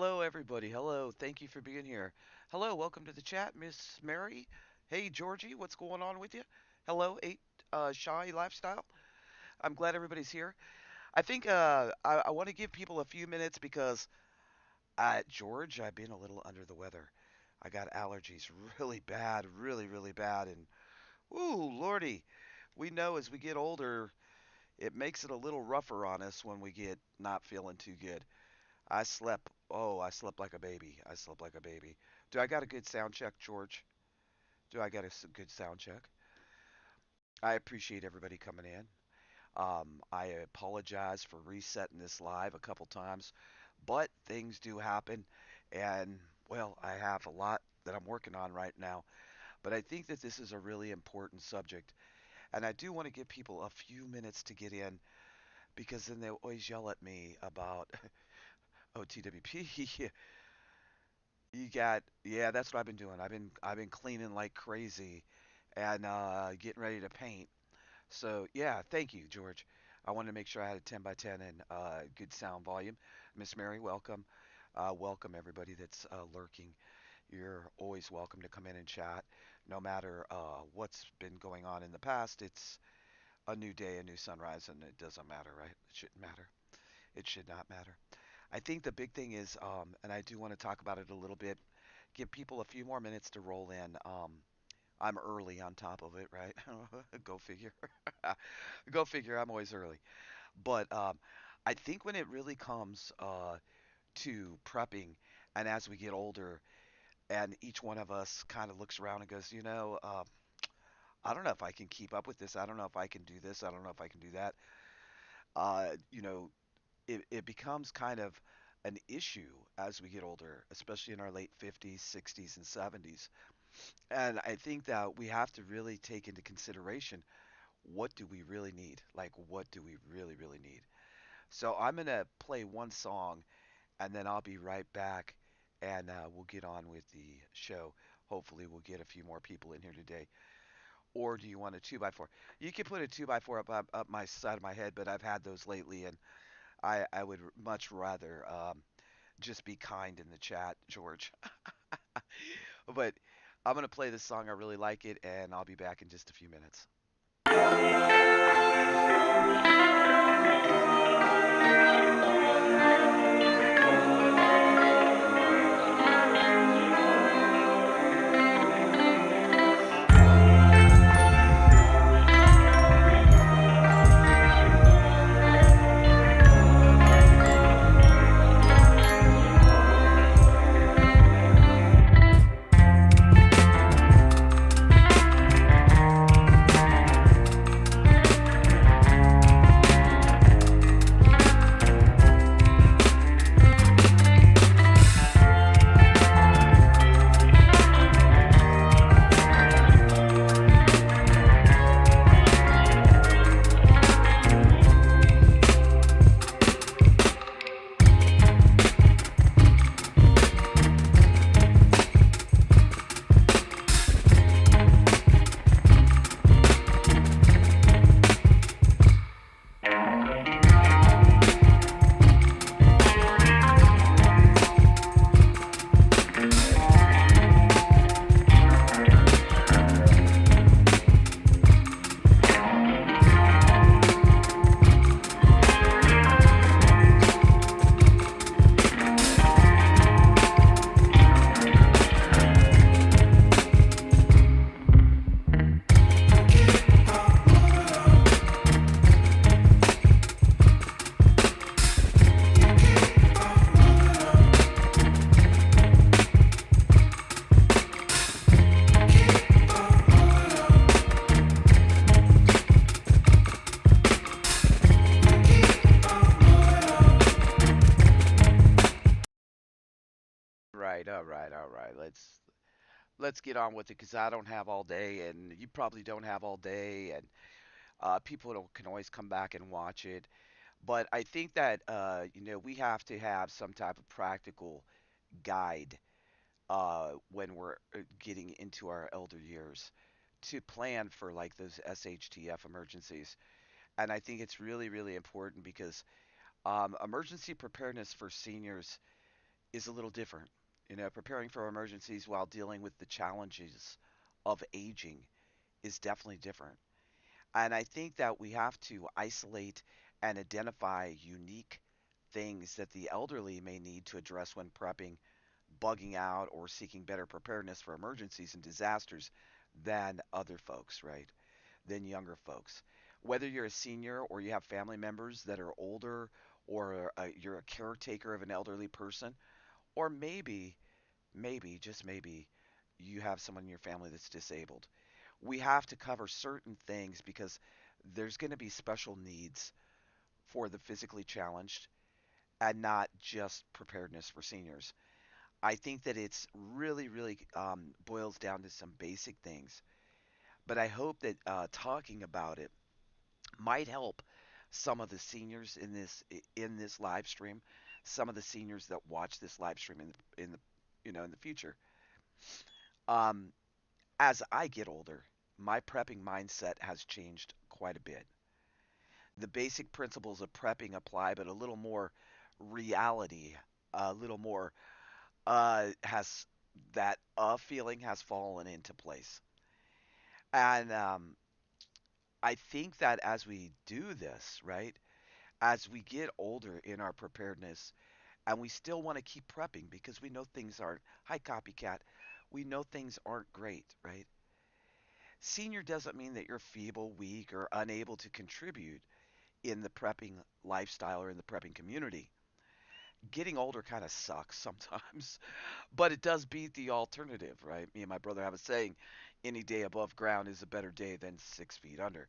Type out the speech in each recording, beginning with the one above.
Hello, everybody. Hello. Thank you for being here. Hello. Welcome to the chat, Miss Mary. Hey, Georgie. What's going on with you? Hello, Eight Shy Lifestyle. I'm glad everybody's here. I think I want to give people a few minutes because George, I've been a little under the weather. I got allergies really bad, really, really bad. And, ooh, Lordy, we know as we get older, it makes it a little rougher on us when we get not feeling too good. I slept like a baby. I slept like a baby. Do I got a good sound check, George? Do I got a good sound check? I appreciate everybody coming in. I apologize for resetting this live a couple times, but things do happen. And, well, I have a lot that I'm working on right now. But I think that this is a really important subject. And I do want to give people a few minutes to get in because then they always yell at me about OTWP. Yeah, that's what I've been doing. I've been cleaning like crazy and getting ready to paint. So yeah, thank you, George. I wanted to make sure I had a 10 by 10 and good sound volume. Miss Mary, welcome. Welcome everybody that's lurking. You're always welcome to come in and chat. No matter what's been going on in the past, it's a new day, a new sunrise, and it doesn't matter, right? It shouldn't matter. It should not matter. I think the big thing is, and I do want to talk about it a little bit, give people a few more minutes to roll in. I'm early on top of it, right? Go figure. Go figure. I'm always early. But I think when it really comes to prepping, and as we get older, and each one of us kind of looks around and goes, I don't know if I can keep up with this. I don't know if I can do this. I don't know if I can do that. Uh, you know, it becomes kind of an issue as we get older, especially in our late 50s, 60s, and 70s. And I think that we have to really take into consideration what do we really need? Like, what do we really, really need? So I'm going to play one song and then I'll be right back and we'll get on with the show. Hopefully, we'll get a few more people in here today. Or do you want a 2 by 4? You can put a 2 by 4 up my side of my head, but I've had those lately and I would much rather just be kind in the chat, George. But I'm going to play this song. I really like it, and I'll be back in just a few minutes. Right, all right, all right. Let's get on with it because I don't have all day, and you probably don't have all day, and people can always come back and watch it. But I think that we have to have some type of practical guide when we're getting into our elder years to plan for like those SHTF emergencies. And I think it's really, really important because emergency preparedness for seniors is a little different. Preparing for emergencies while dealing with the challenges of aging is definitely different. And I think that we have to isolate and identify unique things that the elderly may need to address when prepping, bugging out, or seeking better preparedness for emergencies and disasters than other folks, right? Than younger folks. Whether you're a senior or you have family members that are older, or you're a caretaker of an elderly person, or just maybe, you have someone in your family that's disabled. We have to cover certain things because there's going to be special needs for the physically challenged and not just preparedness for seniors. I think that it's really boils down to some basic things, but I hope that talking about it might help some of the seniors in this live stream, some of the seniors that watch this live stream in the future. Um, as I get older, my prepping mindset has changed quite a bit. The basic principles of prepping apply, but a little more reality, a little more has that feeling has fallen into place. And I think that as we do this, right, as we get older in our preparedness, and we still want to keep prepping because we know things aren't, hi copycat, we know things aren't great, right? Senior doesn't mean that you're feeble, weak, or unable to contribute in the prepping lifestyle or in the prepping community. Getting older kind of sucks sometimes, but it does beat the alternative, right? Me and my brother have a saying, any day above ground is a better day than 6 feet under.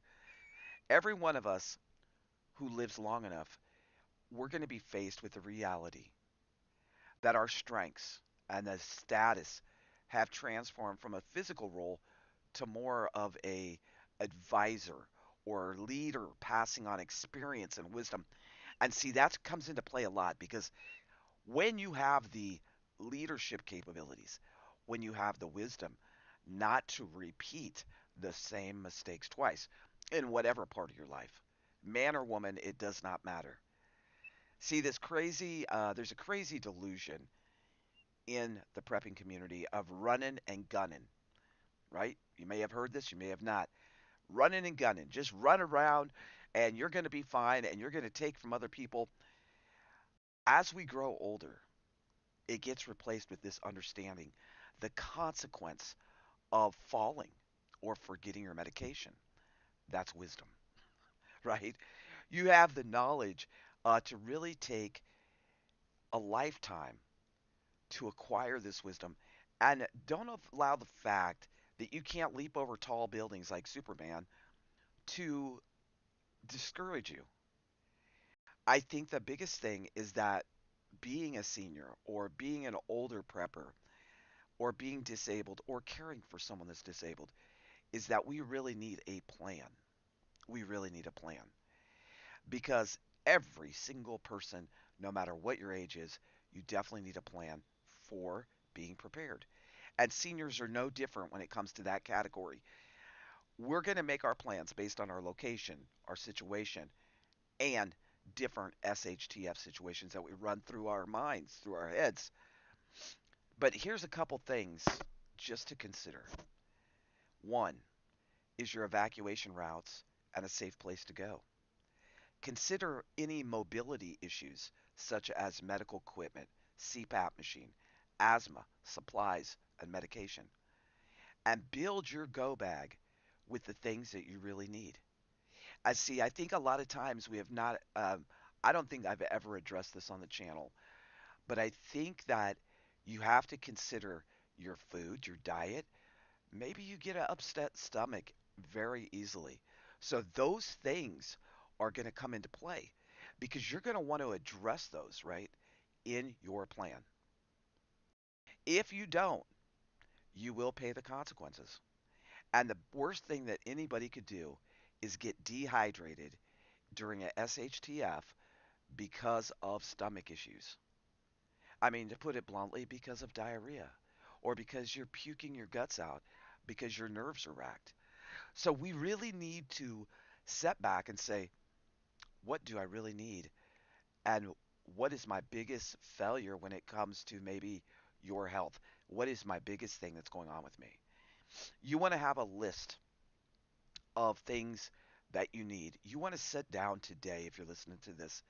Every one of us who lives long enough, we're going to be faced with the reality that our strengths and the status have transformed from a physical role to more of a advisor or leader passing on experience and wisdom. And see, that comes into play a lot because when you have the leadership capabilities, when you have the wisdom not to repeat the same mistakes twice in whatever part of your life, man or woman, it does not matter. See, there's a crazy delusion in the prepping community of running and gunning, right? You may have heard this, you may have not. Running and gunning, just run around and you're going to be fine and you're going to take from other people. As we grow older, it gets replaced with this understanding the consequence of falling or forgetting your medication. That's wisdom, right? You have the knowledge to really take a lifetime to acquire this wisdom. And don't allow the fact that you can't leap over tall buildings like Superman to discourage you. I think the biggest thing is that being a senior or being an older prepper or being disabled or caring for someone that's disabled is that we really need a plan. We really need a plan because every single person, no matter what your age is, you definitely need a plan for being prepared. And seniors are no different when it comes to that category. We're going to make our plans based on our location, our situation, and different SHTF situations that we run through our minds, through our heads. But here's a couple things just to consider. One, is your evacuation routes and a safe place to go? Consider any mobility issues such as medical equipment, CPAP machine, asthma, supplies, and medication. And build your go bag with the things that you really need. I think a lot of times we have not, I don't think I've ever addressed this on the channel, but I think that you have to consider your food, your diet. Maybe you get an upset stomach very easily. So those things are going to come into play because you're going to want to address those, right, in your plan. If you don't, you will pay the consequences. And the worst thing that anybody could do is get dehydrated during a SHTF because of stomach issues. I mean, to put it bluntly, because of diarrhea or because you're puking your guts out because your nerves are racked. So we really need to set back and say, what do I really need? And what is my biggest failure when it comes to maybe your health? What is my biggest thing that's going on with me? You want to have a list of things that you need. You want to sit down today, if you're listening to this,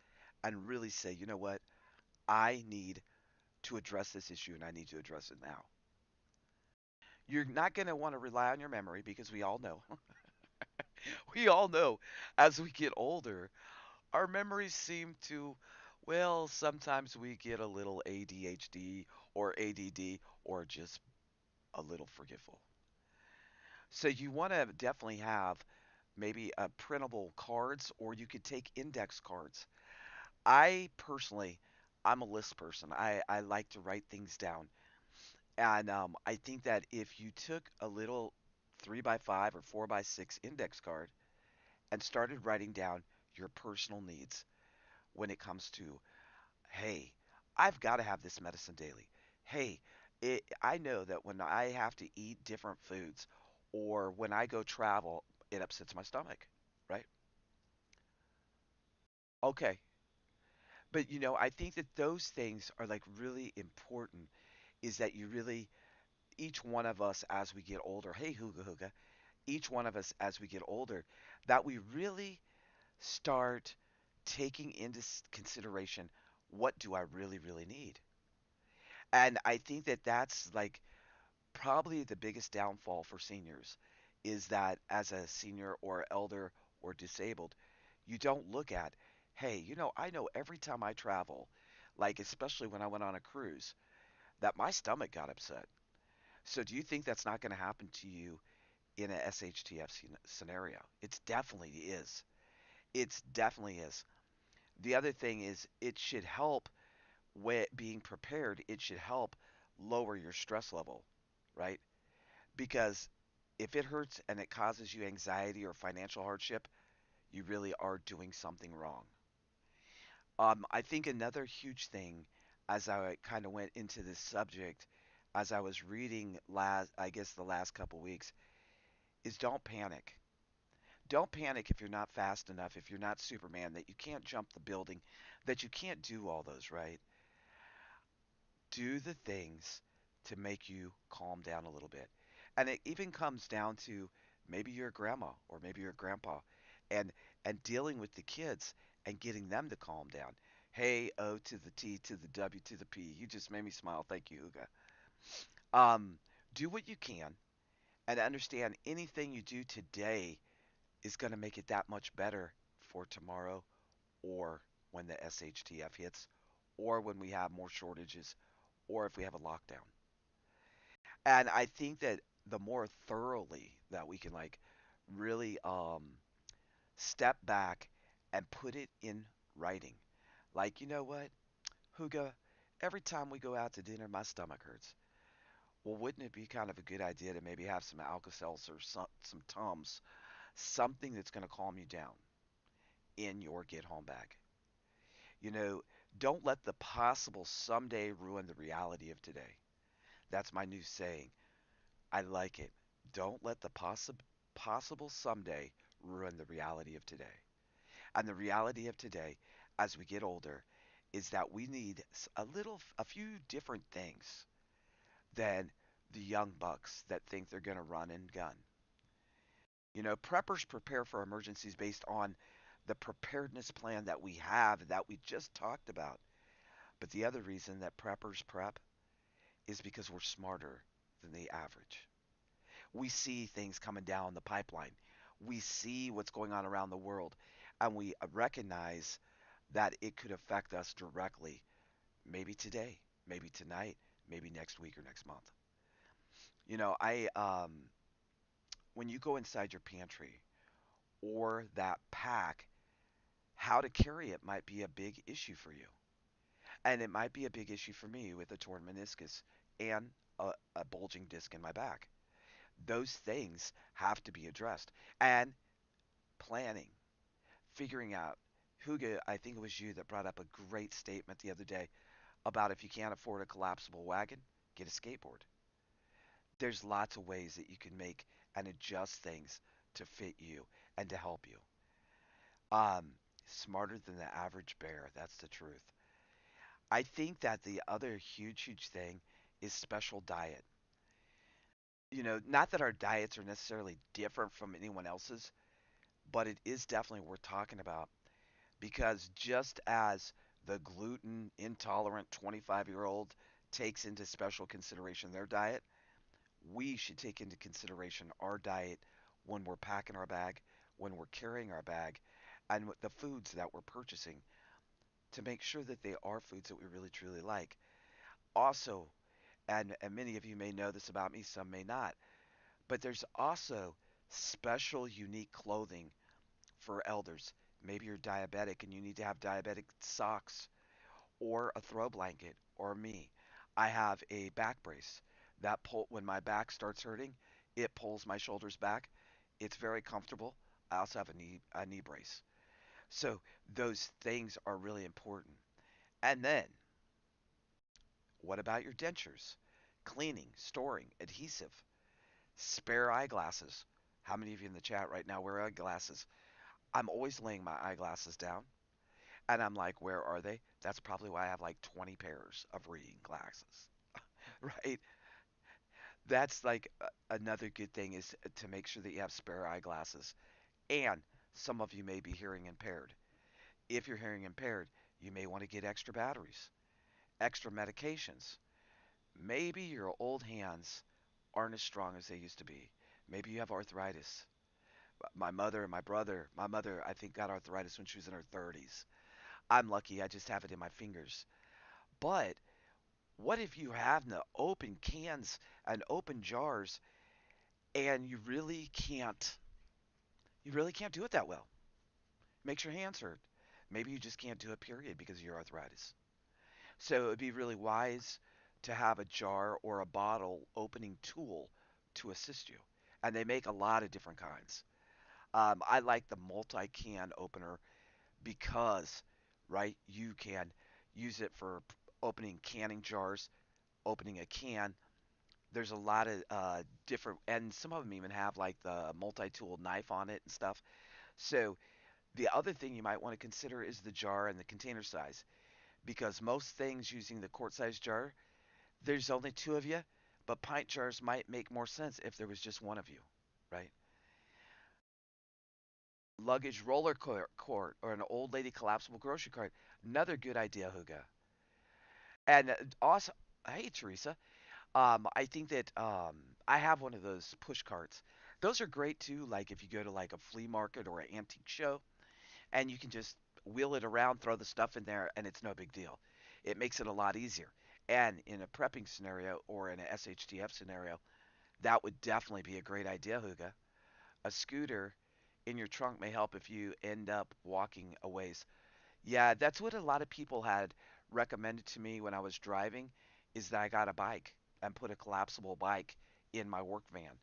and really say, you know what? I need to address this issue and I need to address it now. You're not going to want to rely on your memory because we all know, we all know as we get older, our memories seem to, well, sometimes we get a little ADHD or ADD or just a little forgetful. So you want to definitely have maybe printable cards or you could take index cards. I personally, I'm a list person. I like to write things down. And I think that if you took a little 3 by 5 or 4 by 6 index card and started writing down your personal needs when it comes to, hey, I've got to have this medicine daily. Hey, I know that when I have to eat different foods or when I go travel, it upsets my stomach, right? Okay. But I think that those things are like really important is that you really each one of us as we get older, hey Huga Huga, each one of us as we get older, that we really start taking into consideration what do I really, really need. And I think that that's like probably the biggest downfall for seniors is that as a senior or elder or disabled, you don't look at, hey, I know every time I travel, like especially when I went on a cruise, that my stomach got upset. So do you think that's not going to happen to you in a SHTF scenario? It's definitely is. It's definitely is. The other thing is it should help with being prepared. It should help lower your stress level, right? Because if it hurts and it causes you anxiety or financial hardship, you really are doing something wrong. I think another huge thing as I kind of went into this subject, as I was reading I guess the last couple weeks, is don't panic. Don't panic if you're not fast enough, if you're not Superman, that you can't jump the building, that you can't do all those, right? Do the things to make you calm down a little bit. And it even comes down to maybe you're a grandma or maybe you're a grandpa and dealing with the kids and getting them to calm down. Hey, O to the T to the W to the P. You just made me smile. Thank you, Uga. Um, do what you can and understand anything you do today is going to make it that much better for tomorrow or when the SHTF hits or when we have more shortages or if we have a lockdown. And I think that the more thoroughly that we can like really step back and put it in writing. Like, you know what, Huga, every time we go out to dinner, my stomach hurts. Well, wouldn't it be kind of a good idea to maybe have some Alka-Seltzer, some Tums, something that's going to calm you down in your get home bag? You know, don't let the possible someday ruin the reality of today. That's my new saying. I like it. Don't let the possible someday ruin the reality of today. And the reality of today, as we get older, is that we need a few different things than the young bucks that think they're going to run and gun. Preppers prepare for emergencies based on the preparedness plan that we have that we just talked about. But the other reason that preppers prep is because we're smarter than the average. We see things coming down the pipeline. We see what's going on around the world, and we recognize that it could affect us directly, maybe today, maybe tonight, maybe next week or next month. I when you go inside your pantry or that pack, how to carry it might be a big issue for you. And it might be a big issue for me with a torn meniscus and a bulging disc in my back. Those things have to be addressed. And planning, figuring out. Huga, I think it was you that brought up a great statement the other day about if you can't afford a collapsible wagon, get a skateboard. There's lots of ways that you can make and adjust things to fit you and to help you. Um, Smarter than the average bear. That's the truth. I think that the other huge, huge thing is special diet. Not that our diets are necessarily different from anyone else's, but it is definitely worth talking about because just as the gluten intolerant 25-year-old takes into special consideration their diet, we should take into consideration our diet when we're packing our bag, when we're carrying our bag, and the foods that we're purchasing to make sure that they are foods that we really truly like. Also, and many of you may know this about me, some may not, but there's also special unique clothing for elders. Maybe you're diabetic and you need to have diabetic socks or a throw blanket, or me. I have a back brace that when my back starts hurting, it pulls my shoulders back. It's very comfortable. I also have a knee brace. So those things are really important. And then, what about your dentures? Cleaning, storing, adhesive, spare eyeglasses. How many of you in the chat right now wear eyeglasses? I'm always laying my eyeglasses down and I'm like, where are they? That's probably why I have like 20 pairs of reading glasses, right? That's like another good thing is to make sure that you have spare eyeglasses. And some of you may be hearing impaired. If you're hearing impaired, you may want to get extra batteries, extra medications. Maybe your old hands aren't as strong as they used to be. Maybe you have arthritis. My mother and my brother, my mother, I think, got arthritis when she was in her 30s. I'm lucky, I just have it in my fingers. But what if you have the open cans and open jars and you really can't do it that well? Makes your hands hurt. Maybe you just can't do it period because of your arthritis. So it would be really wise to have a jar or a bottle opening tool to assist you. And they make a lot of different kinds. I like the multi-can opener because, right, you can use it for opening canning jars, opening a can. There's a lot of different, and some of them even have like the multi-tool knife on it and stuff. So the other thing you might want to consider is the jar and the container size, because most things using the quart-sized jar, there's only two of you, but pint jars might make more sense if there was just one of you, right? Luggage roller cart or an old lady collapsible grocery cart, another good idea, Huga. And also, hey Teresa, I think that I have one of those push carts. Those are great too. Like if you go to like a flea market or an antique show, and you can just wheel it around, throw the stuff in there, and it's no big deal. It makes it a lot easier. And in a prepping scenario or in an SHTF scenario, that would definitely be a great idea, Huga. A scooter in your trunk may help if you end up walking a ways. Yeah, that's what a lot of people had recommended to me when I was driving, is that I got a bike and put a collapsible bike in my work van.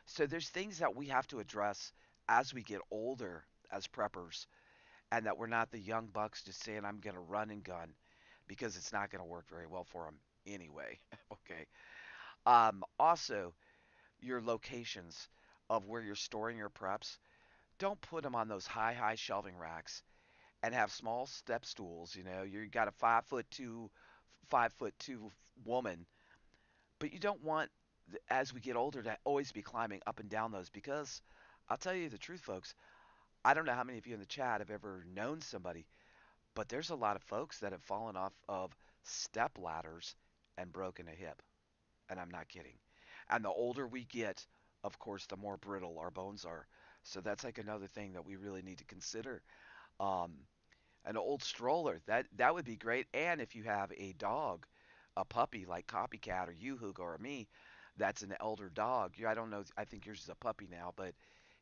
So there's things that we have to address as we get older as preppers, and that we're not the young bucks just saying I'm going to run and gun, because it's not going to work very well for them anyway. Okay. Also, your locations of where you're storing your preps, don't put them on those high shelving racks and have small step stools. You got a 5'2", 5'2" woman, but you don't want, as we get older, to always be climbing up and down those, because I'll tell you the truth, folks. I don't know how many of you in the chat have ever known somebody, but there's a lot of folks that have fallen off of step ladders and broken a hip, and I'm not kidding. And the older we get, of course, the more brittle our bones are. So that's like another thing that we really need to consider. Um, an old stroller, that would be great. And if you have a dog, a puppy like Copycat or you, Hugo, or me, that's an elder dog. I don't know. I think yours is a puppy now, but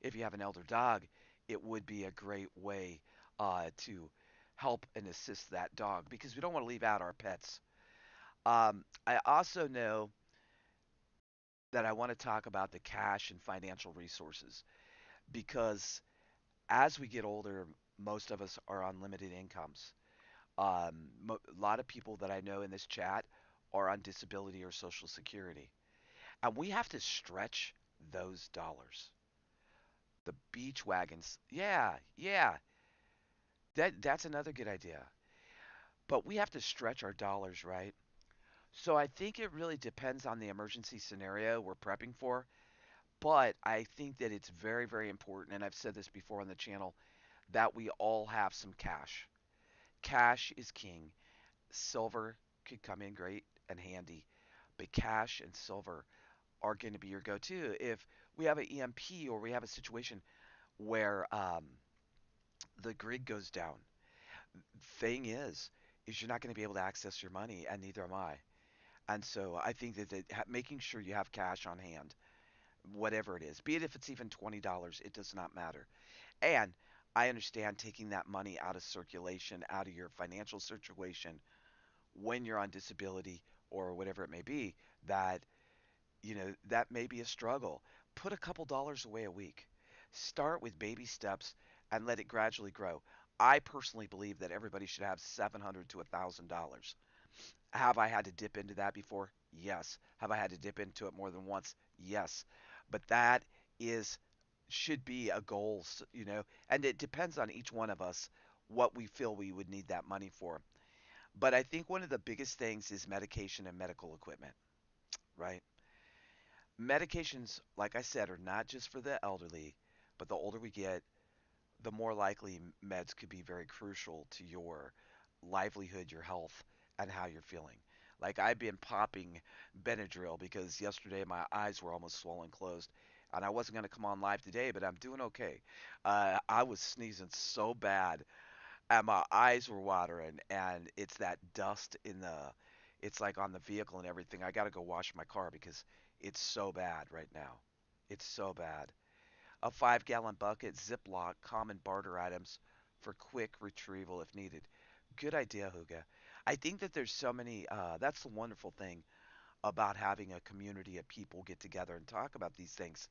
if you have an elder dog, it would be a great way to help and assist that dog, because we don't want to leave out our pets. I also know that I want to talk about the cash and financial resources, because as we get older, most of us are on limited incomes. A lot of people that I know in this chat are on disability or social security, and we have to stretch those dollars. The beach wagons, yeah, yeah, that's another good idea. but we have to stretch our dollars, right? So I think it really depends on the emergency scenario we're prepping for. But I think that it's very, very important, and I've said this before on the channel, that we all have some cash. Cash is king. Silver could come in great and handy, but cash and silver are going to be your go-to. If we have an EMP or we have a situation where the grid goes down, thing is you're not going to be able to access your money, and neither am I. And so I think that making sure you have cash on hand, whatever it is, be it if it's even $20, it does not matter. And I understand taking that money out of circulation, out of your financial situation when you're on disability or whatever it may be, that that may be a struggle. Put a couple dollars away a week. Start with baby steps and let it gradually grow. I personally believe that everybody should have $700 to $1,000. Have I had to dip into that before? Yes. Have I had to dip into it more than once? Yes. But that is should be a goal, and it depends on each one of us what we feel we would need that money for. But I think one of the biggest things is medication and medical equipment, right? Medications, like I said, are not just for the elderly, but the older we get, the more likely meds could be very crucial to your livelihood, your health, and how you're feeling. Like I've been popping Benadryl because yesterday my eyes were almost swollen closed, and I wasn't going to come on live today, but I'm doing okay. I was sneezing so bad, and my eyes were watering, and it's that dust it's like on the vehicle and everything. I got to go wash my car because it's so bad right now. It's so bad. A 5-gallon bucket, Ziploc, common barter items for quick retrieval if needed. Good idea, Huga. I think that there's so many, that's the wonderful thing about having a community of people get together and talk about these things.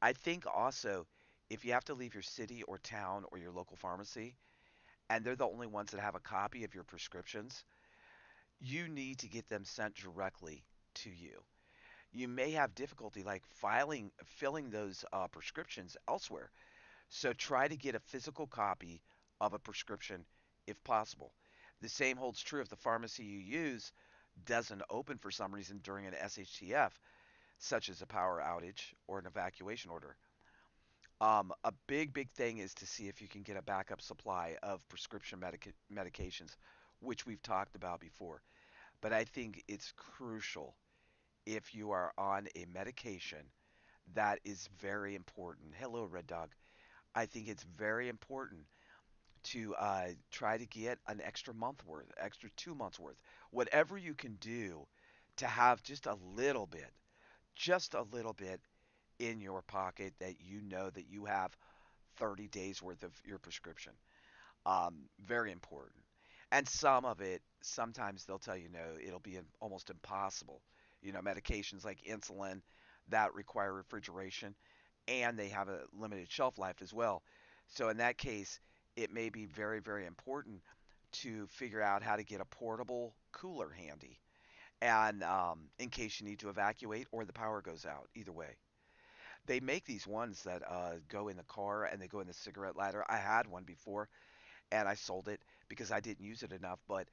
I think also, if you have to leave your city or town or your local pharmacy, and they're the only ones that have a copy of your prescriptions, you need to get them sent directly to you. You may have difficulty like filling those prescriptions elsewhere. So try to get a physical copy of a prescription if possible. The same holds true if the pharmacy you use doesn't open for some reason during an SHTF, such as a power outage or an evacuation order. A big thing is to see if you can get a backup supply of prescription medications, which we've talked about before. But I think it's crucial if you are on a medication that is very important. Hello, Red Dog. I think it's very important to try to get an extra month worth, extra 2 months worth, whatever you can do to have just a little bit in your pocket that you know that you have 30 days worth of your prescription. Very important. And some of it, sometimes they'll tell you no, it'll be almost impossible. Medications like insulin that require refrigeration and they have a limited shelf life as well. So in that case, it may be very, very important to figure out how to get a portable cooler handy, and in case you need to evacuate or the power goes out. Either way, they make these ones that go in the car and they go in the cigarette lighter. I had one before and I sold it because I didn't use it enough. But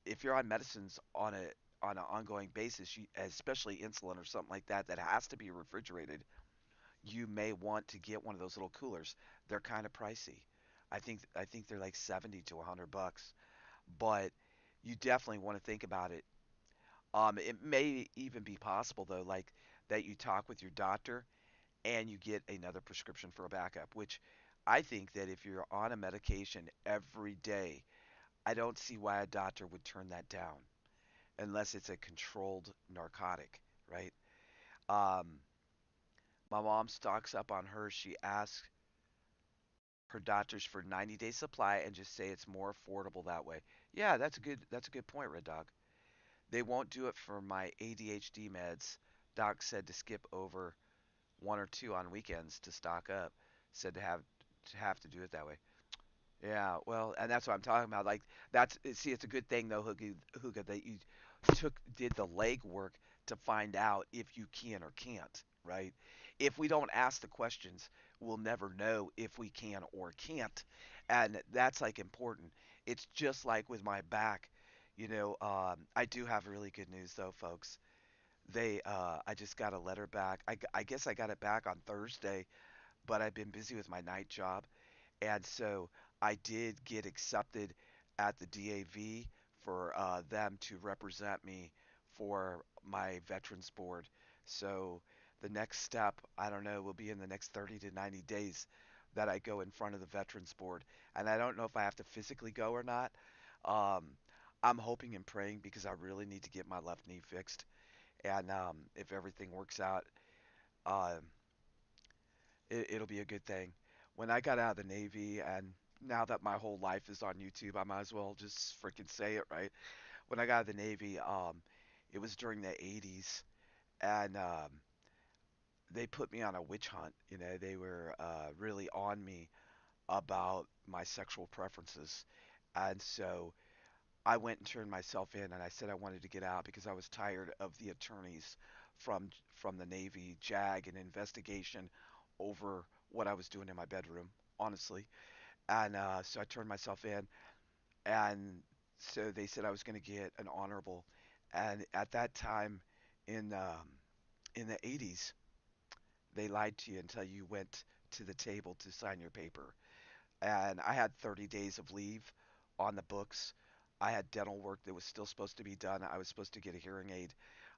if you're on medicines on an ongoing basis, especially insulin or something like that, that has to be refrigerated, you may want to get one of those little coolers. They're kind of pricey. I think they're like 70 to 100 bucks, but you definitely want to think about it. It may even be possible though, like that you talk with your doctor and you get another prescription for a backup, which I think that if you're on a medication every day, I don't see why a doctor would turn that down unless it's a controlled narcotic, right? Um, my mom stocks up on hers. She asks her doctors for 90-day supply and just say it's more affordable that way. Yeah, that's a good point, Red Dog. They won't do it for my ADHD meds. Doc said to skip over one or two on weekends to stock up. Said to have to do it that way. Yeah, well, and that's what I'm talking about. Like see, it's a good thing though, Hooga, that you did the legwork to find out if you can or can't, right? If we don't ask the questions, we'll never know if we can or can't, and that's like important. It's just like with my back. I do have really good news though, folks. I just got a letter back. I guess I got it back on Thursday, but I've been busy with my night job. And so I did get accepted at the DAV for them to represent me for my Veterans Board. So the next step, I don't know, will be in the next 30 to 90 days that I go in front of the Veterans Board. And I don't know if I have to physically go or not. Um, I'm hoping and praying because I really need to get my left knee fixed. And if everything works out, uh, it'll be a good thing. When I got out of the Navy, and now that my whole life is on YouTube, I might as well just freaking say it, right? When I got out of the Navy, it was during the 80s, and they put me on a witch hunt. They were really on me about my sexual preferences. And so I went and turned myself in, and I said I wanted to get out because I was tired of the attorneys from the Navy JAG an investigation over what I was doing in my bedroom, honestly. And so I turned myself in, and so they said I was going to get an honorable. And at that time, in um, in the 80s, they lied to you until you went to the table to sign your paper. And I had 30 days of leave on the books. I had dental work that was still supposed to be done. I was supposed to get a hearing aid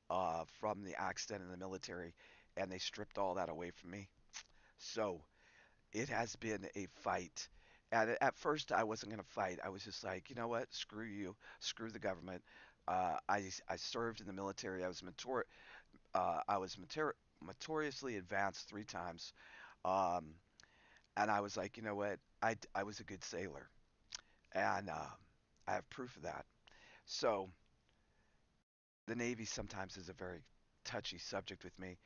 from the accident in the military, and they stripped all that away from me. So it has been a fight. And at first, I wasn't going to fight. I was just like, you know what? Screw you. Screw the government. I served in the military. I was notoriously advanced 3 times. Um, and I was like, you know what? I was a good sailor. And I have proof of that. So the Navy sometimes is a very touchy subject with me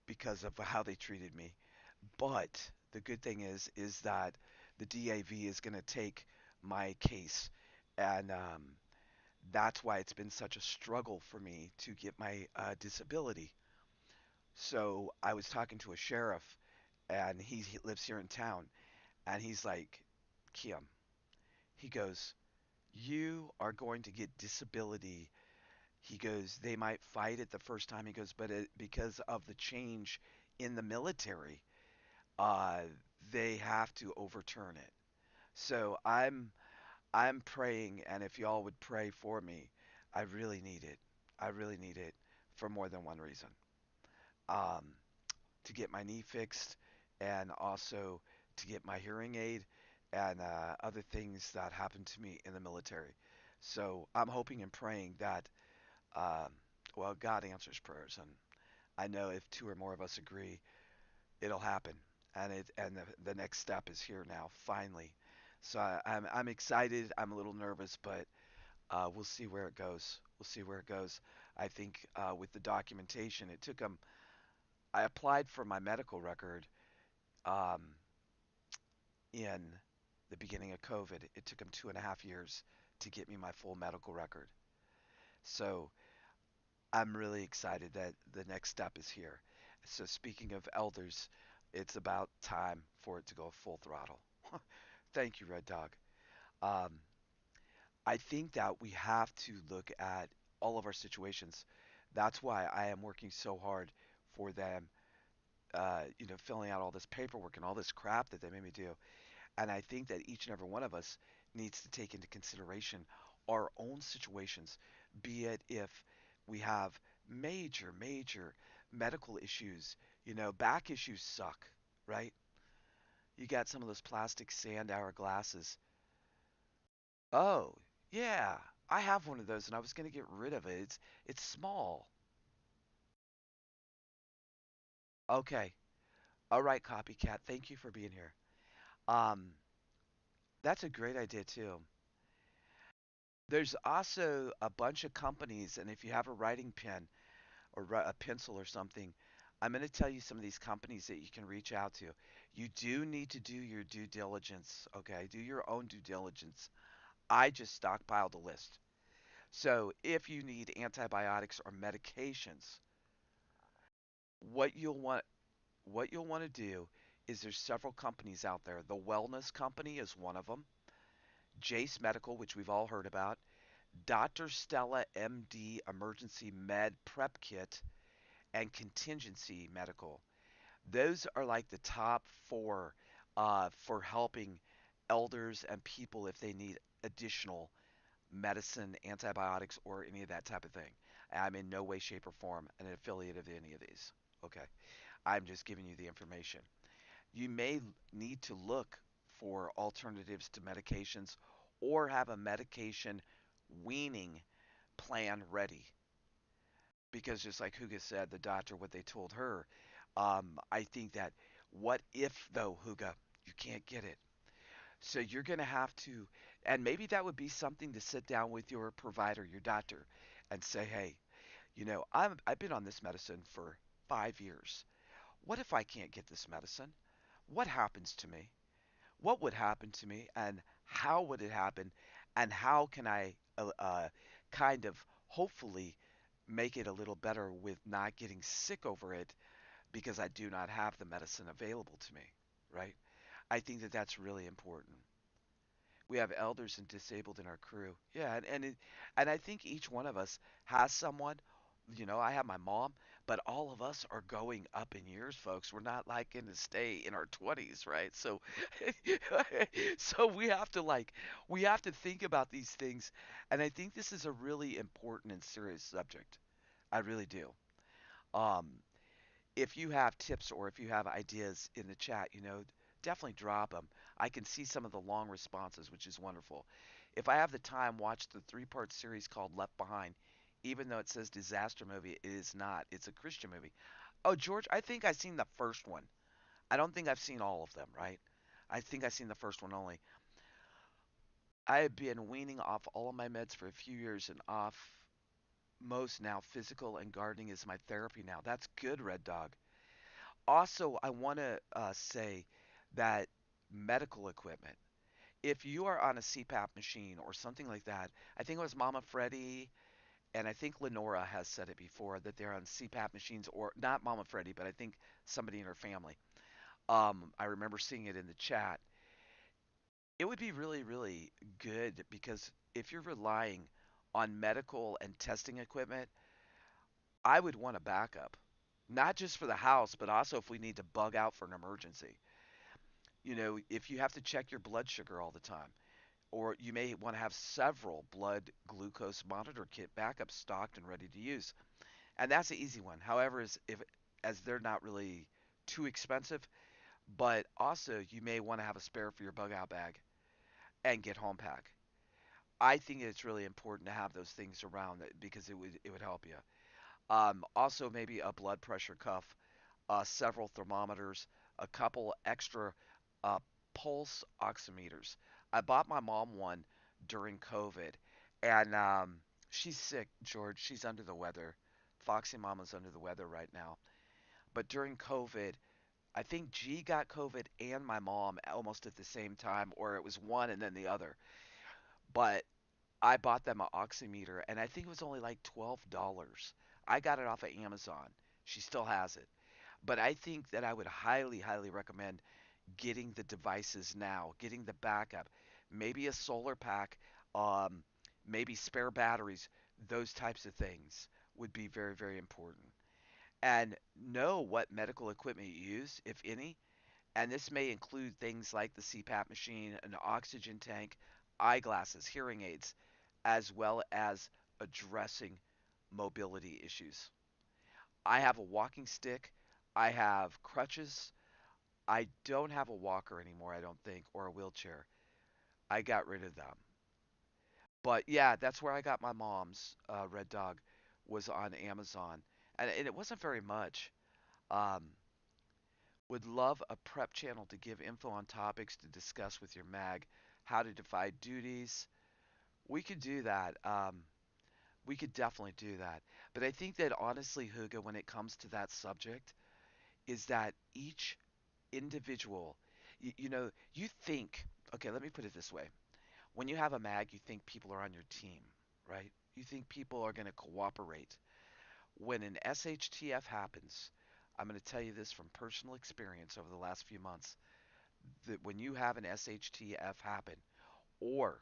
because of how they treated me. But the good thing is that the DAV is going to take my case, and that's why it's been such a struggle for me to get my disability. So I was talking to a sheriff, and he lives here in town, and he's like, Kim, he goes, you are going to get disability. He goes, they might fight it the first time. He goes, but because of the change in the military, uh, they have to overturn it. So I'm praying, and if y'all would pray for me, I really need it. I really need it for more than one reason. Um, to get my knee fixed, and also to get my hearing aid, and other things that happened to me in the military. So I'm hoping and praying that, um, well, God answers prayers, and I know if two or more of us agree, it'll happen, and the next step is here now, finally. So I'm excited. I'm a little nervous, but we'll see where it goes. We'll see where it goes. I think with the documentation, it took them. I applied for my medical record um, in the beginning of COVID. It took them 2.5 years to get me my full medical record. So I'm really excited that the next step is here. So speaking of elders, it's about time for it to go full throttle. Thank you, Red Dog. Um, I think that we have to look at all of our situations. That's why I am working so hard for them, filling out all this paperwork and all this crap that they made me do. And I think that each and every one of us needs to take into consideration our own situations, be it if we have major, major medical issues. Back issues suck, right? You got some of those plastic sand hourglasses. Oh, yeah, I have one of those, and I was gonna get rid of it. It's small. Okay, all right, copycat. Thank you for being here. Um, that's a great idea too. There's also a bunch of companies, and if you have a writing pen or a pencil or something, I'm going to tell you some of these companies that you can reach out to. You do need to do your due diligence, okay? Do your own due diligence. I just stockpiled a list. So if you need antibiotics or medications, what you'll want what you'll want to do is there's several companies out there. The Wellness Company is one of them. Jace Medical, which we've all heard about, Dr. Stella MD Emergency Med Prep Kit, and Contingency Medical. Those are like the top four for helping elders and people if they need additional medicine, antibiotics, or any of that type of thing. I'm in no way, shape, or form an affiliate of any of these. Okay. I'm just giving you the information. You may need to look for alternatives to medications or have a medication weaning plan ready. Because just like Huga said, the doctor, what they told her, I think that what if, though, Huga, you can't get it? So you're going to have to, and maybe that would be something to sit down with your provider, your doctor, and say, hey, I've been on this medicine for 5 years. What if I can't get this medicine? What happens to me? What would happen to me? And how would it happen? And how can I kind of hopefully make it a little better with not getting sick over it because I do not have the medicine available to me, right? I think that that's really important. We have elders and disabled in our crew. Yeah, and I think each one of us has someone. I have my mom, but all of us are going up in years, folks. We're not like going to stay in our 20s, right? So, so we have to think about these things, and I think this is a really important and serious subject. I really do. Um, if you have tips or if you have ideas in the chat, definitely drop them. I can see some of the long responses, which is wonderful. If I have the time, watch the three-part series called Left Behind. Even though it says disaster movie, it is not. It's a Christian movie. Oh, George, I think I've seen the first one. I don't think I've seen all of them, right? I think I've seen the first one only. I have been weaning off all of my meds for a few years and off most now. Physical and gardening is my therapy now. That's good, Red Dog. Also, I want to say that medical equipment. If you are on a CPAP machine or something like that, I think it was Mama Freddie, and I think Lenora has said it before that they're on CPAP machines, or not Mama Freddie, but I think somebody in her family. I remember seeing it in the chat. It would be really, really good because if you're relying on medical and testing equipment, I would want a backup, not just for the house, but also if we need to bug out for an emergency. If you have to check your blood sugar all the time, or you may want to have several blood glucose monitor kit backups stocked and ready to use. And that's an easy one. However, as they're not really too expensive, but also you may want to have a spare for your bug out bag and get home pack. I think it's really important to have those things around because it would help you. Also, maybe a blood pressure cuff, several thermometers, a couple extra uh, pulse oximeters. I bought my mom one during COVID, and she's sick, George. She's under the weather. Foxy Mama's under the weather right now. But during COVID, I think G got COVID and my mom almost at the same time, or it was one and then the other. But I bought them an oximeter, and I think it was only like $12. I got it off of Amazon. She still has it. But I think that I would highly, highly recommend getting the devices now, getting the backup, maybe a solar pack, um, maybe spare batteries, those types of things would be very, very important. And know what medical equipment you use, if any. And this may include things like the CPAP machine, an oxygen tank, eyeglasses, hearing aids, as well as addressing mobility issues. I have a walking stick, I have crutches, I don't have a walker anymore, I don't think, or a wheelchair. I got rid of them. But yeah, that's where I got my mom's Red Dog was on Amazon, and it wasn't very much. Um, would love a prep channel to give info on topics to discuss with your mag, how to divide duties. We could do that. We could definitely do that. But I think that honestly, Huga, when it comes to that subject, is that each individual, you think, okay, let me put it this way. When you have a mag, you think people are on your team, right? You think people are going to cooperate. When an SHTF happens, I'm going to tell you this from personal experience over the last few months, that when you have an SHTF happen, or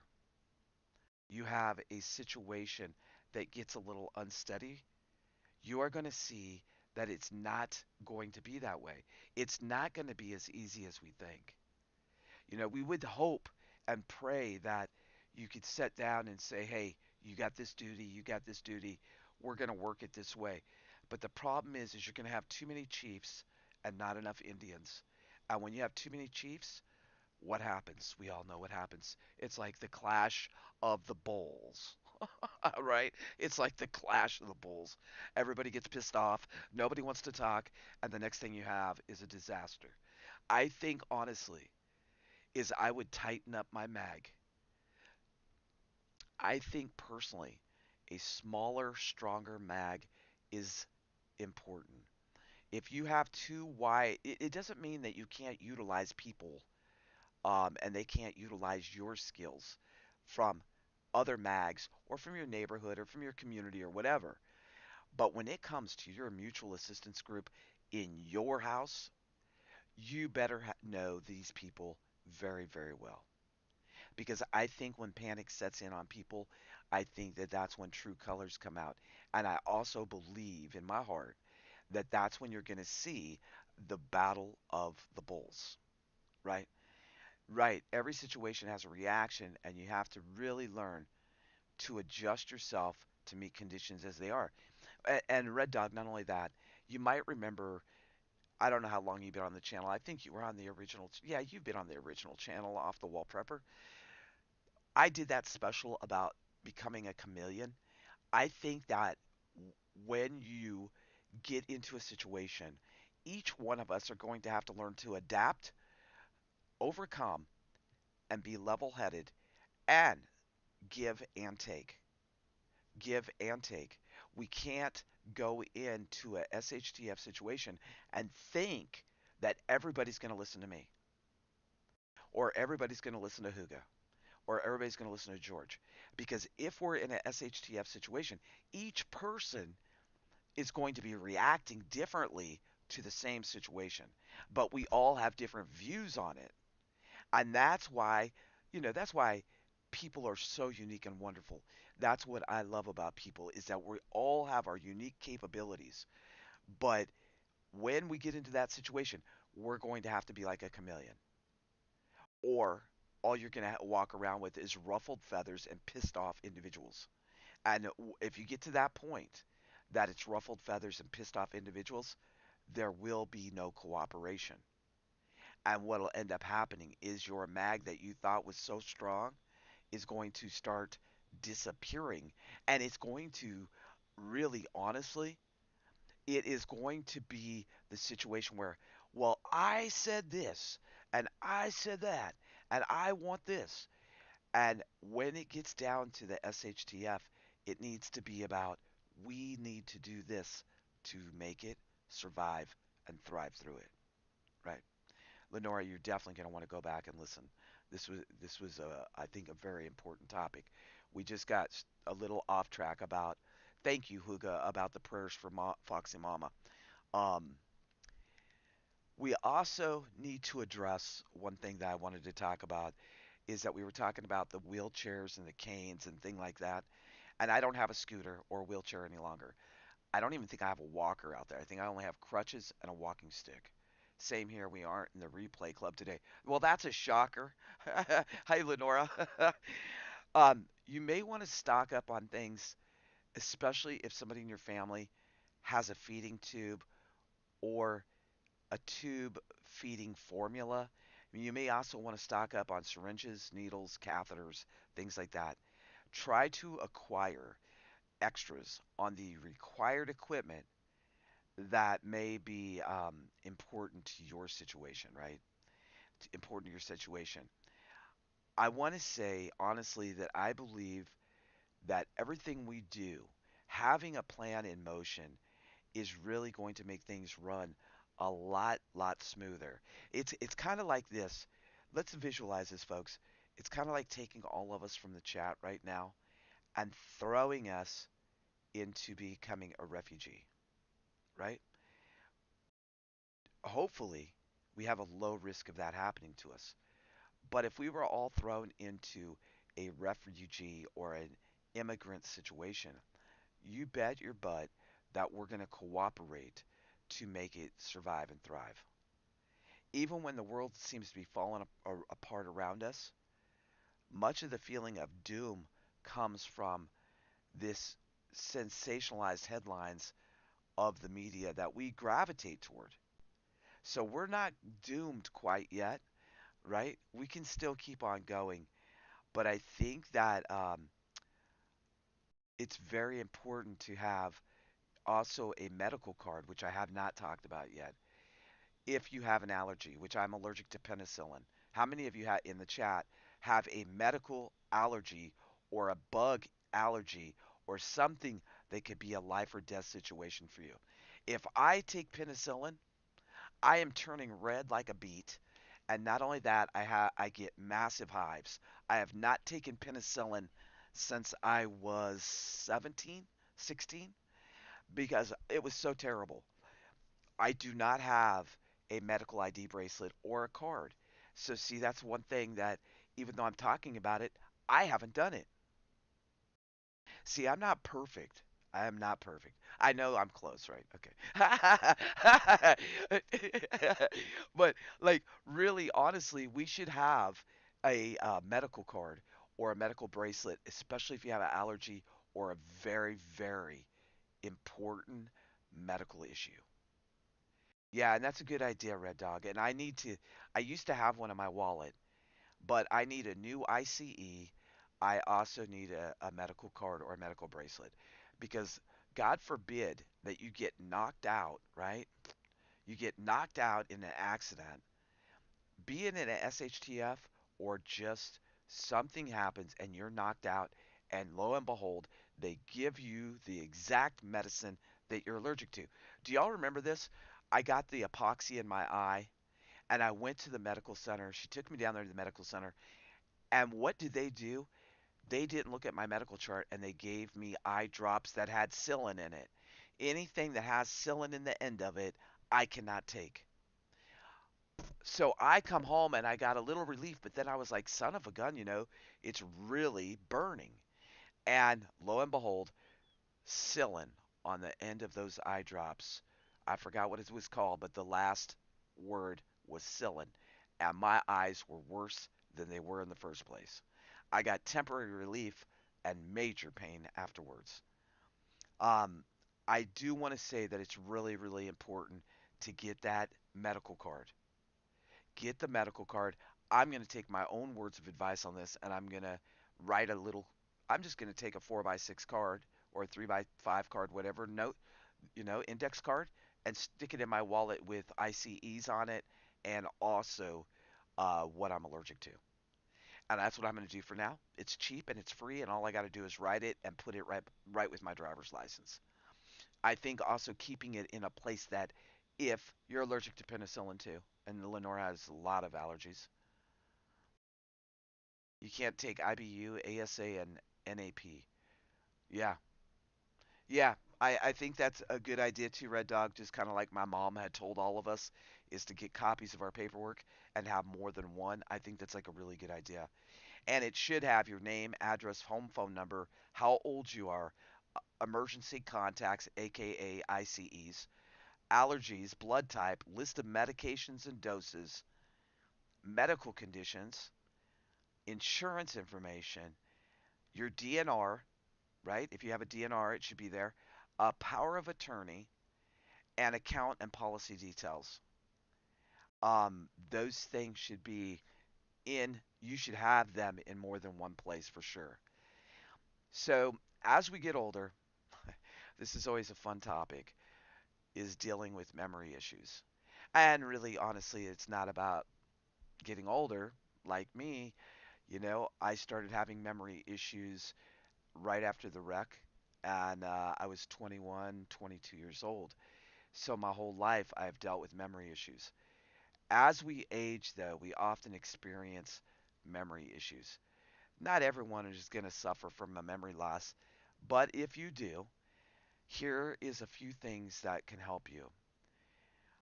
you have a situation that gets a little unsteady, you are going to see that it's not going to be that way. It's not going to be as easy as we think. We would hope and pray that you could sit down and say, hey, you got this duty, you got this duty, we're going to work it this way. But the problem is you're going to have too many chiefs and not enough Indians. And when you have too many chiefs, what happens? We all know what happens. It's like the clash of the bulls. Right? It's like the clash of the bulls. Everybody gets pissed off, nobody wants to talk, and the next thing you have is a disaster. I think honestly is I would tighten up my mag. I think personally a smaller, stronger mag is important. If you have too wide, it doesn't mean that you can't utilize people and they can't utilize your skills from other mags or from your neighborhood or from your community or whatever. But when it comes to your mutual assistance group in your house, you better know these people very, very well. Because I think when panic sets in on people, I think that that's when true colors come out. And I also believe in my heart that that's when you're going to see the battle of the bulls, right? Right. Every situation has a reaction, and you have to really learn to adjust yourself to meet conditions as they are. And Red Dog, not only that, you might remember, I don't know how long you've been on the channel. I think you were on the original. Yeah, you've been on the original channel, Off the Wall Prepper. I did that special about becoming a chameleon. I think that when you get into a situation, each one of us are going to have to learn to adapt, overcome, and be level headed and give and take. Give and take. We can't go into a SHTF situation and think that everybody's going to listen to me, or everybody's going to listen to Huga, or everybody's going to listen to George. Because if we're in a SHTF situation, each person is going to be reacting differently to the same situation. But we all have different views on it. And that's why people are so unique and wonderful. That's what I love about people is that we all have our unique capabilities. But when we get into that situation, we're going to have to be like a chameleon. Or all you're going to walk around with is ruffled feathers and pissed off individuals. And if you get to that point that it's ruffled feathers and pissed off individuals, there will be no cooperation. And what will end up happening is your mag that you thought was so strong is going to start disappearing. And it's going to really, honestly, it is going to be the situation where, well, I said this and I said that and I want this. And when it gets down to the SHTF, it needs to be about we need to do this to make it, survive, and thrive through it. Right? Lenora, you're definitely going to want to go back and listen. This was I think a very important topic. We just got a little off track about. Thank you, Huga, about the prayers for Foxy Mama. Um, we also need to address one thing that I wanted to talk about is that we were talking about the wheelchairs and the canes and thing like that. And I don't have a scooter or a wheelchair any longer. I don't even think I have a walker out there. I think I only have crutches and a walking stick. Same here. We aren't in the replay club today. Well, that's a shocker. Hi, Lenora. You may want to stock up on things, especially if somebody in your family has a feeding tube or a tube feeding formula. You may also want to stock up on syringes, needles, catheters, things like that. Try to acquire extras on the required equipment that may be important to your situation, right? Important to your situation. I want to say honestly that I believe that everything we do, having a plan in motion, is really going to make things run a lot smoother. It's kind of like this. Let's visualize this, folks. It's kind of like taking all of us from the chat right now and throwing us into becoming a refugee, right? Hopefully, we have a low risk of that happening to us. But if we were all thrown into a refugee or an immigrant situation, you bet your butt that we're going to cooperate to make it survive and thrive. Even when the world seems to be falling apart around us, much of the feeling of doom comes from this sensationalized headlines of the media that we gravitate toward. So we're not doomed quite yet, right? We can still keep on going. But I think that it's very important to have also a medical card, which I have not talked about yet. If you have an allergy, which I'm allergic to penicillin, how many of you in the chat have a medical allergy or a bug allergy or something that could be a life or death situation for you? If I take penicillin, I am turning red like a beet. And not only that, I get massive hives. I have not taken penicillin since I was 17, 16 because it was so terrible. I do not have a medical ID bracelet or a card. So see, that's one thing that even though I'm talking about it, I haven't done it. See, I'm not perfect. I am not perfect. I know I'm close, right? Okay. But like really honestly, we should have a medical card or a medical bracelet, especially if you have an allergy or a very, very important medical issue. Yeah, and that's a good idea, Red Dog. And I used to have one in my wallet, but I need a new ICE. I also need a medical card or a medical bracelet because God forbid that you get knocked out, right? You get knocked out in an accident, be it in an SHTF or just something happens and you're knocked out, and lo and behold, they give you the exact medicine that you're allergic to. Do y'all remember this? I got the epoxy in my eye and I went to the medical center. She took me down there to the medical center. And what did they do? They didn't look at my medical chart and they gave me eye drops that had psyllin in it. Anything that has psyllin in the end of it, I cannot take. So I come home and I got a little relief, but then I was like, son of a gun, it's really burning. And lo and behold, psyllin on the end of those eye drops. I forgot what it was called, but the last word was psyllin. And my eyes were worse than they were in the first place. I got temporary relief and major pain afterwards. Um, I do want to say that it's really, really important to get that medical card. Get the medical card. I'm going to take my own words of advice on this and I'm going to write a little. I'm just going to take a 4x6 card or a 3x5 card, whatever note, index card, and stick it in my wallet with ICEs on it and also what I'm allergic to. And that's what I'm going to do for now. It's cheap and it's free, and all I got to do is write it and put it right with my driver's license. I think also keeping it in a place that if you're allergic to penicillin too, and Lenore has a lot of allergies, you can't take IBU, ASA, and NAP. Yeah, yeah. I think that's a good idea too, Red Dog. Just kind of like my mom had told all of us, is to get copies of our paperwork and have more than one. I think that's like a really good idea. And it should have your name, address, home phone number, how old you are, emergency contacts, aka ICEs, allergies, blood type, list of medications and doses, medical conditions, insurance information, your DNR, right? If you have a DNR, it should be there, a power of attorney, and account and policy details. Those things should be you should have them in more than one place for sure. So as we get older, this is always a fun topic, is dealing with memory issues. And really, honestly, it's not about getting older like me. I started having memory issues right after the wreck, and I was 21, 22 years old. So my whole life, I've dealt with memory issues. As we age, though, we often experience memory issues. Not everyone is going to suffer from a memory loss, but if you do, here is a few things that can help you.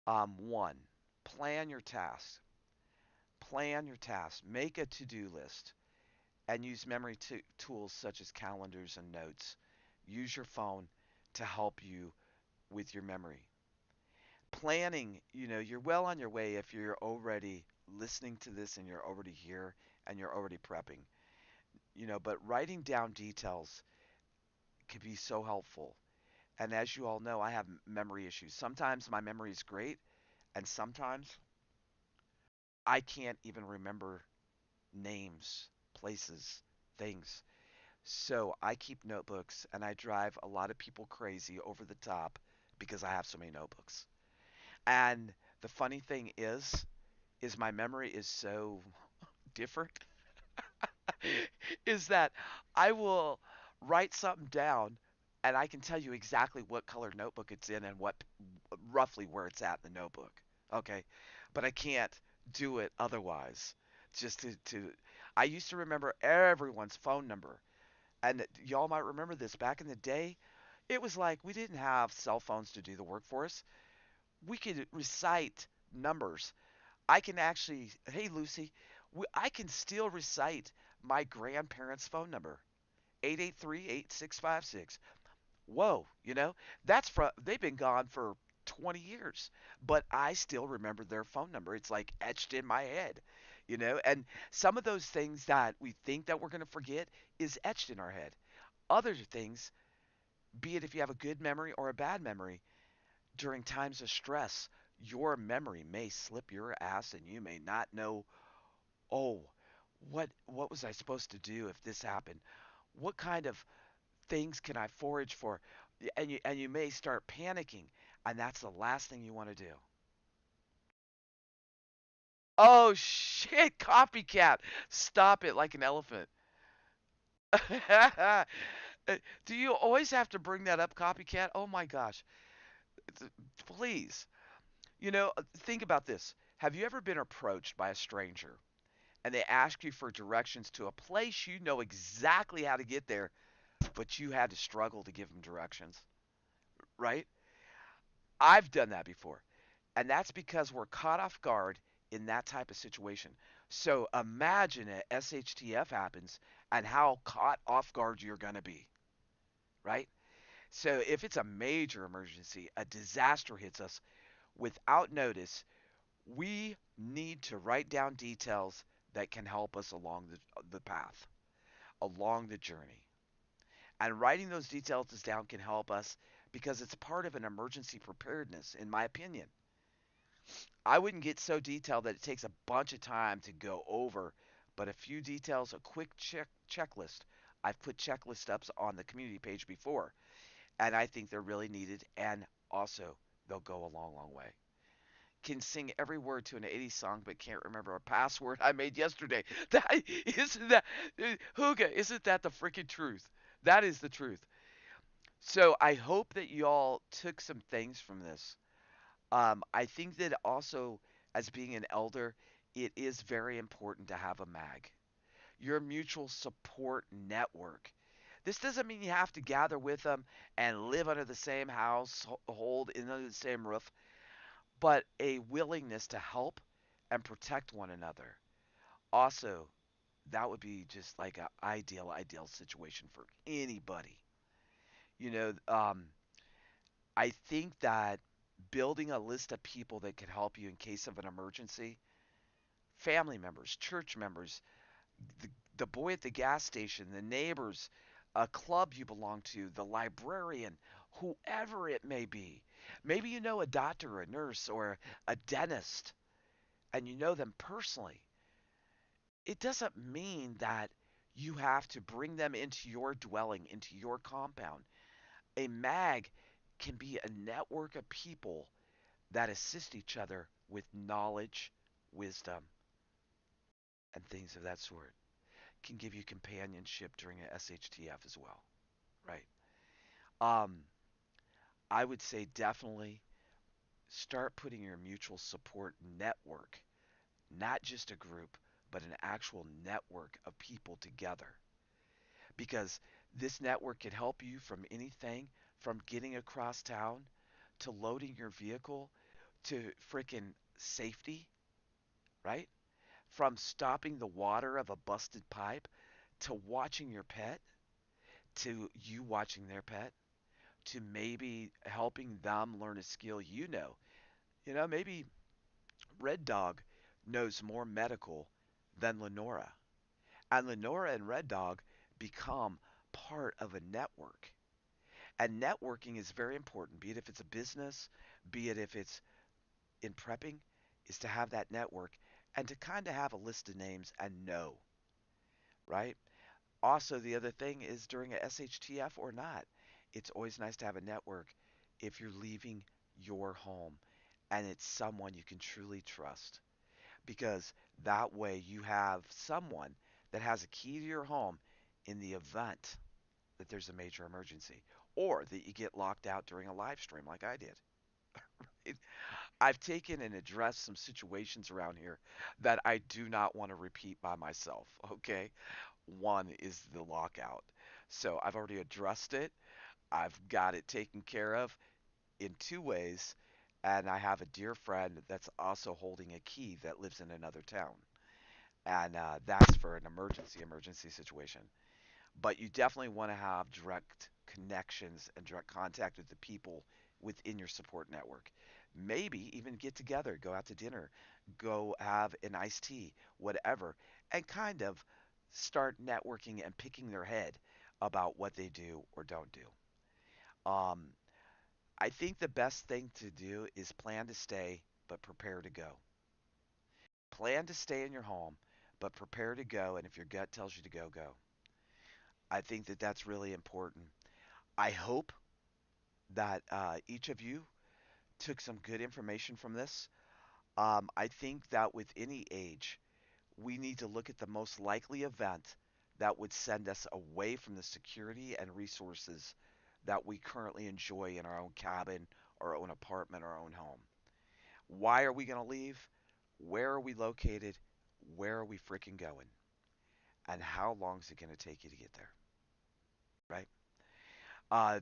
One, plan your tasks. Plan your tasks, make a to do list, and use memory tools such as calendars and notes. Use your phone to help you with your memory. Planning, you're well on your way if you're already listening to this and you're already here and you're already prepping. But writing down details can be so helpful. And as you all know, I have memory issues. Sometimes my memory is great, and sometimes I can't even remember names, places, things. So I keep notebooks, and I drive a lot of people crazy over the top because I have so many notebooks. And the funny thing is my memory is so different is that I will write something down and I can tell you exactly what color notebook it's in and what roughly where it's at in the notebook. Okay. But I can't do it otherwise. Just to I used to remember everyone's phone number. And y'all might remember this back in the day. It was like we didn't have cell phones to do the work for us. We could recite numbers. I can actually, hey Lucy, I can still recite my grandparents' phone number, 883-8656. Whoa, that's from, they've been gone for 20 years, but I still remember their phone number. It's like etched in my head, and some of those things that we think that we're going to forget is etched in our head. Other things, be it if you have a good memory or a bad memory, during times of stress, your memory may slip your ass and you may not know, oh, what was I supposed to do if this happened? What kind of things can I forage for? And you may start panicking, and that's the last thing you want to do. Oh shit, copycat. Stop it like an elephant. Do you always have to bring that up, copycat? Oh my gosh. Please. Think about this. Have you ever been approached by a stranger and they ask you for directions to a place you know exactly how to get there, but you had to struggle to give them directions, right? I've done that before. And that's because we're caught off guard in that type of situation. So imagine a SHTF happens and how caught off guard you're going to be, right? So if it's a major emergency, a disaster hits us without notice, we need to write down details that can help us along the path, along the journey. And writing those details down can help us because it's part of an emergency preparedness, in my opinion. I wouldn't get so detailed that it takes a bunch of time to go over, but a few details, a quick checklist. I've put checklist ups on the community page before, and I think they're really needed, and also they'll go a long, long way. Can sing every word to an 80s song, but can't remember a password I made yesterday. That isn't that Hooga, isn't that the freaking truth? That is the truth. So I hope that y'all took some things from this. I think that also, as being an elder, it is very important to have a MAG, your mutual support network. This doesn't mean you have to gather with them and live under the same household, under the same roof, but a willingness to help and protect one another. Also, that would be just like an ideal situation for anybody. You know, um, I think that building a list of people that can help you in case of an emergency, family members, church members, the, the boy at the gas station, the neighbors, a club you belong to, the librarian, whoever it may be. Maybe you know a doctor, or a nurse, or a dentist, and you know them personally. It doesn't mean that you have to bring them into your dwelling, into your compound. A MAG can be a network of people that assist each other with knowledge, wisdom, and things of that sort. Can give you companionship during a SHTF as well, right? Um, I would say definitely start putting your mutual support network, not just a group, but an actual network of people together. Because this network can help you from anything from getting across town to loading your vehicle to freaking safety, right? from stopping the water of a busted pipe to watching your pet, to you watching their pet, to maybe helping them learn a skill you know. You know, maybe Red Dog knows more medical than Lenora. And Lenora and Red Dog become part of a network. And networking is very important, be it if it's a business, be it if it's in prepping, is to have that network and to kind of have a list of names and know, right? Also, the other thing is during a SHTF or not, it's always nice to have a network if you're leaving your home and it's someone you can truly trust. Because that way you have someone that has a key to your home in the event that there's a major emergency or that you get locked out during a live stream like I did. I've taken and addressed some situations around here that I do not want to repeat by myself, okay? One is the lockout. So I've already addressed it. I've got it taken care of in two ways, and I have a dear friend that's also holding a key that lives in another town. And that's for an emergency situation. But you definitely want to have direct connections and direct contact with the people within your support network. Maybe even get together, go out to dinner, go have an iced tea, whatever, and kind of start networking and picking their head about what they do or don't do. Um, I think the best thing to do is plan to stay, but prepare to go. Plan to stay in your home, but prepare to go. And if your gut tells you to go, go. I think that that's really important. I hope that each of you took some good information from this. I think that with any age, we need to look at the most likely event that would send us away from the security and resources that we currently enjoy in our own cabin, our own apartment, our own home. Why are we going to leave? Where are we located? Where are we freaking going? And how long is it going to take you to get there? Right?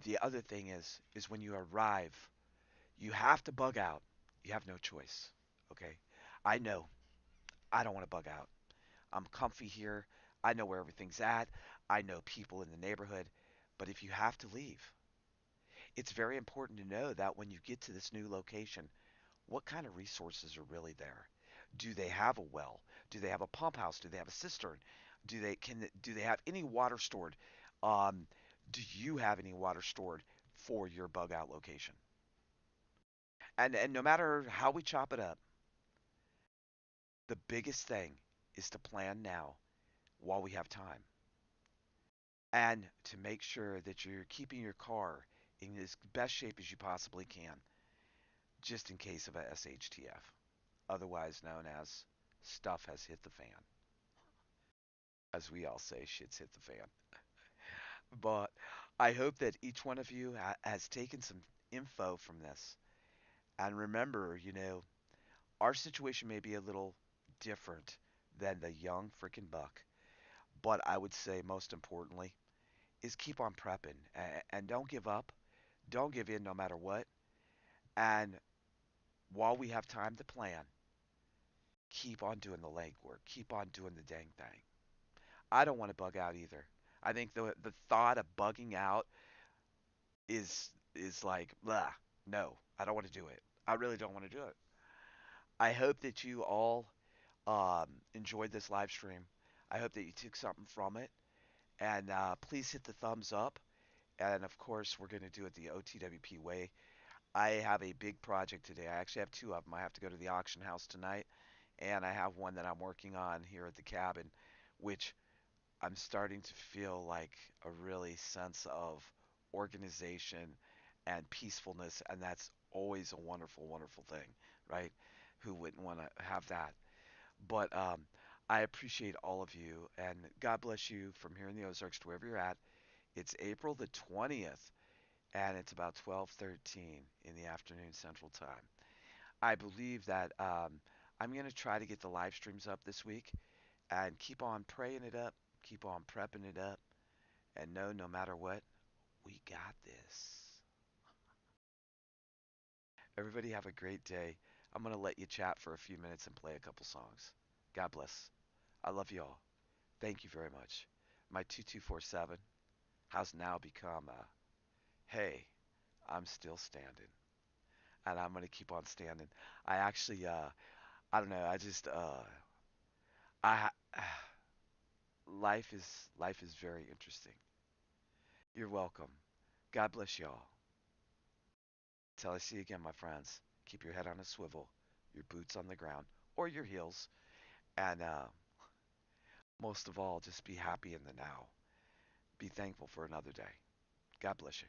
The other thing is when you arrive, you have to bug out. You have no choice. Okay? I know. I don't want to bug out. I'm comfy here. I know where everything's at. I know people in the neighborhood. But if you have to leave, it's very important to know that when you get to this new location, what kind of resources are really there? Do they have a well? Do they have a pump house? Do they have a cistern? Do they have any water stored? Um, do you have any water stored for your bug out location? And no matter how we chop it up, the biggest thing is to plan now while we have time and to make sure that you're keeping your car in as best shape as you possibly can just in case of a SHTF, otherwise known as stuff has hit the fan. As we all say, shit's hit the fan. But I hope that each one of you has taken some info from this. And remember, our situation may be a little different than the young freaking buck. But I would say most importantly is keep on prepping and don't give up. Don't give in no matter what. And while we have time to plan, keep on doing the legwork. Keep on doing the dang thing. I don't want to bug out either. I think the thought of bugging out is like, blah, no, I don't want to do it. I really don't want to do it. I hope that you all enjoyed this live stream. I hope that you took something from it. And please hit the thumbs up. And of course, we're going to do it the OTWP way. I have a big project today. I actually have two of them. I have to go to the auction house tonight, and I have one that I'm working on here at the cabin, which I'm starting to feel like a really sense of organization and peacefulness, and that's always a wonderful, wonderful thing, right? Who wouldn't want to have that? But I appreciate all of you, and God bless you from here in the Ozarks to wherever you're at. It's April the 20th, and it's about 12:13 in the afternoon Central Time. I believe that I'm going to try to get the live streams up this week and keep on praying it up, keep on prepping it up, and know no matter what, we got this. Everybody have a great day. I'm going to let you chat for a few minutes and play a couple songs. God bless. I love y'all. Thank you very much. My 2247 has now become a hey, I'm still standing. And I'm going to keep on standing. I actually, I don't know. I just, I, life is very interesting. You're welcome. God bless y'all. Till I see you again, my friends. Keep your head on a swivel, your boots on the ground, or your heels, and most of all, just be happy in the now. Be thankful for another day. God bless you.